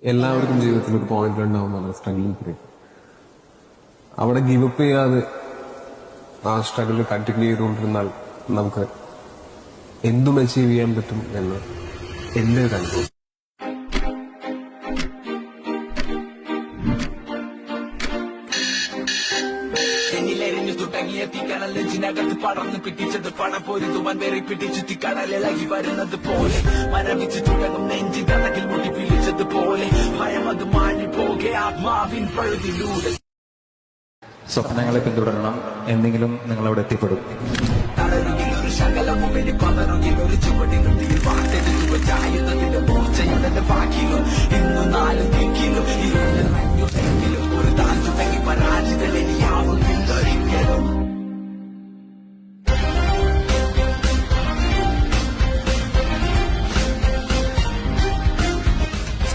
എല്ലാവർക്കും ജീവിതത്തിൽ ഒരു പോയിന്റ് ഉണ്ടാവുന്നതാണ് സ്ട്രഗ്ലിംഗ് പീരീഡ്. അവിടെ ഗിവപ്പ് ചെയ്യാതെ ആ സ്ട്രഗിൾ കണ്ടിന്യൂ ചെയ്തുകൊണ്ടിരുന്നാൽ നമുക്ക് എന്തും അച്ചീവ് ചെയ്യാൻ പറ്റും എന്ന് എന്റെ ഒരു അനുഭവം. എന്നിലെരിഞ്ഞു തുടങ്ങിയ തീക്കണലഞ്ചിനകത്ത് പടർന്ന് പിടിച്ചത് പടപൊരുതുവാൻ വേറെ പിടിച്ചു തീക്കണലിളകി വരുന്നത് പോലെ മരവിച്ചു തുടങ്ങും നെഞ്ചി തടകിൽ മുട്ടി പിടിച്ചതുപോലെ ഭയം അത് മാഞ്ഞുപോകെ ആത്മാവിൻ പഴുതിലൂടെ. സ്വപ്നങ്ങളെ പിന്തുടരണം, എന്തെങ്കിലും നിങ്ങളവിടെ എത്തിപ്പെടും. തളരുകിൽ ഒരു ശകലവും ഇനി പതറുകിൽ ഒരു ചുവടിലും തീർവാട്ടെടുത്തു വെച്ചായുധത്തിന്റെ മൂർച്ചയുടെ വാക്കിലും